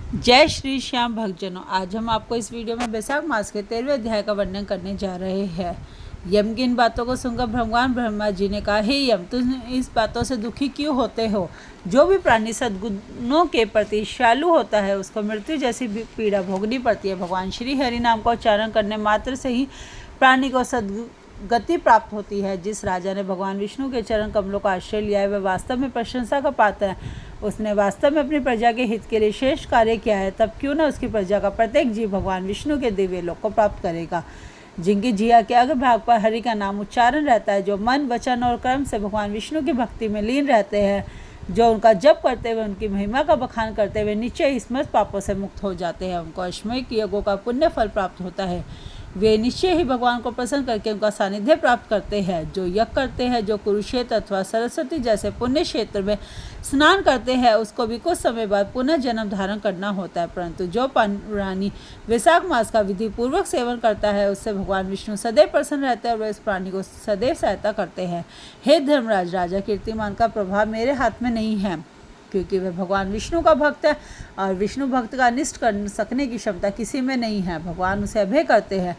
जय श्री श्याम भक्तजनों, आज हम आपको इस वीडियो में वैशाख मास के 13वें अध्याय का वर्णन करने जा रहे हैं। यम की इन बातों को सुनकर भगवान ब्रह्मा जी ने कहा, हे यम, तुम इस बातों से दुखी क्यों होते हो? जो भी प्राणी सद्गुणों के प्रति श्यालु होता है उसको मृत्यु जैसी पीड़ा भोगनी पड़ती है। भगवान श्री हरि नाम का उच्चारण करने मात्र से ही प्राणी को सद्गति प्राप्त होती है। जिस राजा ने भगवान विष्णु के चरण कमलों का आश्रय लिया है वह वास्तव में प्रशंसा का पात्र है। उसने वास्तव में अपनी प्रजा के हित के लिए श्रेष्ठ कार्य किया है। तब क्यों न उसकी प्रजा का प्रत्येक जीव भगवान विष्णु के दिव्य लोक को प्राप्त करेगा। जिनकी जिया के अग्र भाग पर हरि का नाम उच्चारण रहता है, जो मन वचन और कर्म से भगवान विष्णु की भक्ति में लीन रहते हैं, जो उनका जप करते हुए उनकी महिमा का बखान करते हुए निश्चय ही समस्त पापों से मुक्त हो जाते हैं। उनको अश्वमेध यज्ञों का पुण्य फल प्राप्त होता है। वे निश्चय ही भगवान को प्रसन्न करके उनका सानिध्य प्राप्त करते हैं। जो यज्ञ करते हैं, जो कुरुक्षेत्र अथवा सरस्वती जैसे पुण्य क्षेत्र में स्नान करते हैं, उसको भी कुछ समय बाद पुनः जन्म धारण करना होता है। परंतु जो प्राणी वैशाख मास का विधि पूर्वक सेवन करता है उससे भगवान विष्णु सदैव प्रसन्न रहते हैं और वे इस प्राणी को सदैव सहायता करते हैं। हे धर्मराज, राजा कीर्तिमान का प्रभाव मेरे हाथ में नहीं है, क्योंकि वह भगवान विष्णु का भक्त है और विष्णु भक्त का अनिष्ट कर सकने की क्षमता किसी में नहीं है। भगवान उसे अभय करते हैं।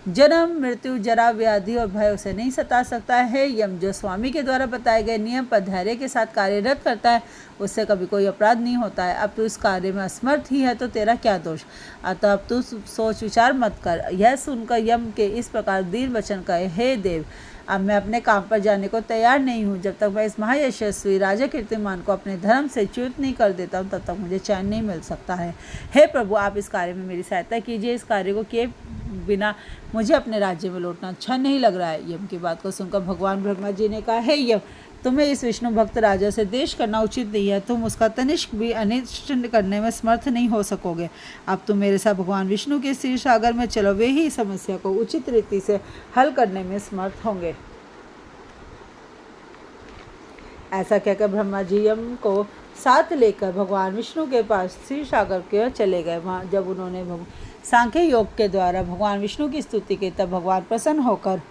जन्म, मृत्यु, जरा, व्याधि और भय उसे नहीं सता सकता है। यम जो स्वामी के द्वारा बताए गए नियम पर धैर्य के साथ कार्यरत करता है उससे कभी कोई अपराध नहीं होता है। अब तू इस कार्य में असमर्थ ही है तो तेरा क्या दोष? अतः अब तू सोच विचार मत कर। यह सुनकर यम के इस प्रकार दीन वचन कहे, हे देव, अब मैं अपने काम पर जाने को तैयार नहीं हूँ। जब तक मैं इस महायशस्वी राजा कीर्तिमान को अपने धर्म से च्युत नहीं कर देता हूँ तब तक मुझे चैन नहीं मिल सकता है। हे प्रभु, आप इस कार्य में मेरी सहायता कीजिए। इस कार्य को किए बिना मुझे अपने राज्य में लौटना अच्छा नहीं लग रहा है। यम की बात को सुनकर भगवान ब्रह्मा जी ने कहा, हे यम, तुम्हें इस विष्णु भक्त राजा से द्वेष करना उचित नहीं है। तुम उसका तनिष्क भी अनिष्ट करने में समर्थ नहीं हो सकोगे। अब तुम मेरे साथ भगवान विष्णु के क्षीर सागर में चलो, वे ही समस्या को उचित रीति से हल करने में समर्थ होंगे। ऐसा कहकर ब्रह्मा जी यम को साथ लेकर भगवान विष्णु के पास क्षीर सागर की ओर चले गए। वहाँ जब उन्होंने सांख्य योग के द्वारा भगवान विष्णु की स्तुति की तब भगवान प्रसन्न होकर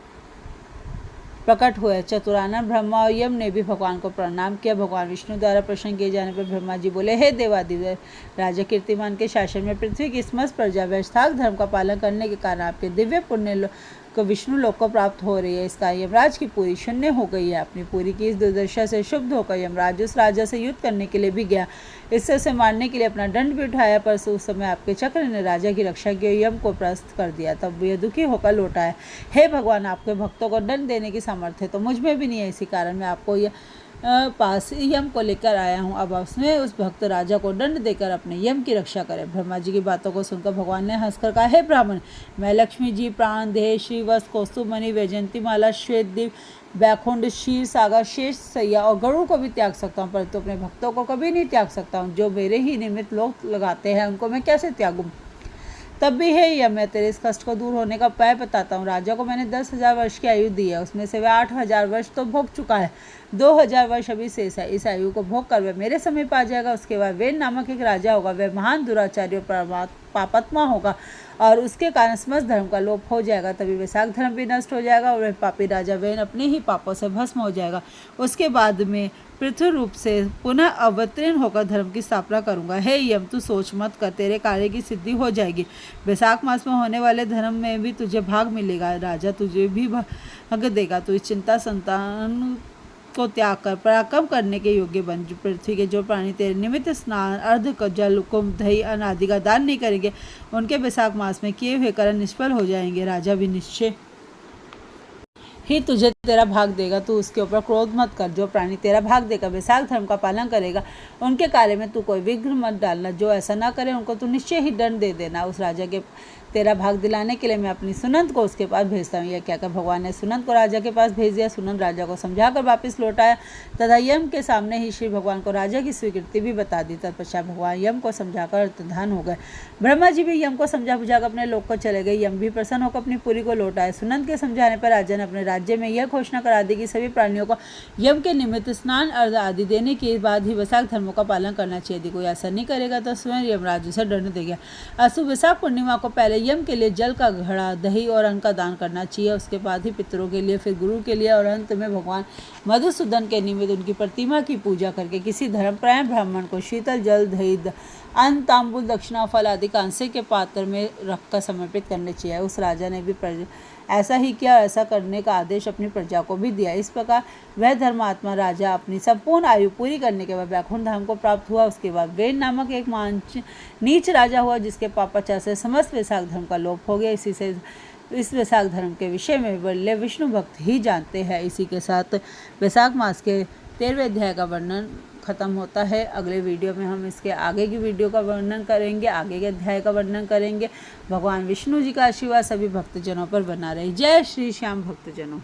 प्रकट हुए। चतुरानन ब्रह्मा और यम ने भी भगवान को प्रणाम किया। भगवान विष्णु द्वारा प्रसन्न किए जाने पर ब्रह्मा जी बोले, हे देवादिदेव राजा कीर्तिमान के शासन में पृथ्वी की समस्त प्रजा वैशाख धर्म का पालन करने के कारण आपके दिव्य पुण्य को विष्णु लोक को प्राप्त हो रही है। इसका यमराज की पूरी शून्य हो गई है। अपनी पूरी की इस दुर्दशा से शुद्ध होकर यमराज उस राजा से युद्ध करने के लिए भी गया। इससे उसे मारने के लिए अपना दंड भी उठाया, पर उस समय आपके चक्र ने राजा की रक्षा की यम को परास्त कर दिया। तब यह दुखी होकर लौटा है। हे भगवान, आपके भक्तों को दंड देने की सामर्थ्य तो मुझ में भी नहीं है। इसी कारण मैं आपको यह पास यम को लेकर आया हूँ। अब उसमें उस भक्त राजा को दंड देकर अपने यम की रक्षा करें। ब्रह्मा जी की बातों को सुनकर भगवान ने हंसकर कहा, हे ब्राह्मण, मैं लक्ष्मी जी, प्राण, देह, श्रीवत्स, कौस्तुभमणि, वैजयंती माला, श्वेत दीप, बैकुंठ, क्षीर सागर, शेष सैया और गरुड़ को भी त्याग सकता हूँ, परंतु अपने भक्तों को कभी नहीं त्याग सकता हूँ। जो मेरे ही निमित्त लोग लगाते हैं उनको मैं कैसे त्यागूँ? तब भी है यह मैं तेरे इस कष्ट को दूर होने का उपाय बताता हूँ। राजा को मैंने 10,000 वर्ष की आयु दी है, उसमें से वह 8,000 वर्ष तो भोग चुका है। 2,000 वर्ष अभी शेष है। इस आयु को भोग कर वह मेरे समीप आ जाएगा। उसके बाद वेद नामक एक राजा होगा, वह महान दुराचार्य और पापात्मा होगा और उसके कारण समस्त धर्म का लोप हो जाएगा। तभी वैशाख धर्म भी नष्ट हो जाएगा और वह पापी राजा वेन अपने ही पापों से भस्म हो जाएगा। उसके बाद में पृथ्वी रूप से पुनः अवतीर्ण होकर धर्म की स्थापना करूंगा। हे यम, तू सोच मत कर, तेरे कार्य की सिद्धि हो जाएगी। वैशाख मास में होने वाले धर्म में भी तुझे भाग मिलेगा। राजा तुझे भी भाग देगा। तू इस चिंता संतान को त्याग कर पराक्रम करने के योग्य बन। पृथ्वी के जो प्राणी तेरे निमित्त स्नान, अर्ध, जल, कुंभ, दही, अन्न आदि का दान नहीं करेंगे उनके वैशाख मास में किए हुए कर्म निष्फल हो जाएंगे। राजा भी निश्चय ही तुझे तेरा भाग देगा। तू उसके ऊपर क्रोध मत कर। जो प्राणी तेरा भाग देकर वैशाख धर्म का पालन करेगा उनके कार्य में तू कोई विघ्न मत डालना। जो ऐसा ना करे उनको तू निश्चय ही दंड दे देना। उस राजा के तेरा भाग दिलाने के लिए मैं अपनी सुनंद को उसके पास भेजता हूँ। यह कहकर भगवान ने सुनंद को राजा के पास भेज दिया। सुनंद राजा को समझाकर वापस लौटाया तथा यम के सामने ही श्री भगवान को राजा की स्वीकृति भी बता दी। तत्पश्चात भगवान यम को समझाकर अंतर्धान हो गए। ब्रह्मा जी भी यम को समझा बुझाकर अपने लोक को चले गए। यम भी प्रसन्न होकर अपनी पुरी को लौटाए। सुनंद के समझाने पर राजा ने अपने राज्य में यह घोषणा करा दी कि सभी प्राणियों को यम के निमित्त स्नान, अर्घ आदि देने के बाद ही वैशाख धर्मों का पालन करना चाहिए। यदि कोई ऐसा नहीं करेगा तो स्वयं यमराज उसे दंड देगा। अशुभ वैशाख पूर्णिमा को पहले यम के लिए जल का घड़ा, दही और अन्न का दान करना चाहिए। उसके बाद ही पितरों के लिए, फिर गुरु के लिए और अंत में भगवान मधुसूदन के निमित्त उनकी प्रतिमा की पूजा करके किसी धर्मपरायण ब्राह्मण को शीतल जल, दही अन्न तांबूल दक्षिणा फल आदि कांसे के पात्र में रखकर समर्पित करने चाहिए। उस राजा ने भी ऐसा ही किया। ऐसा करने का आदेश अपनी प्रजा को भी दिया। इस प्रकार वह धर्मात्मा राजा अपनी संपूर्ण आयु पूरी करने के बाद वैकुंठ धाम को प्राप्त हुआ। उसके बाद वेन नामक एक नीच राजा हुआ जिसके पापाचार से समस्त वैशाख धर्म का लोप हो गया। इसी से इस वैशाख धर्म के विषय में बल्ले विष्णु भक्त ही जानते हैं। इसी के साथ वैशाख मास के 13वें अध्याय का वर्णन खत्म होता है। अगले वीडियो में हम इसके आगे की वीडियो का वर्णन करेंगे, आगे के अध्याय का वर्णन करेंगे। भगवान विष्णु जी का आशीर्वाद सभी भक्तजनों पर बना रहे। जय श्री श्याम भक्तजनों।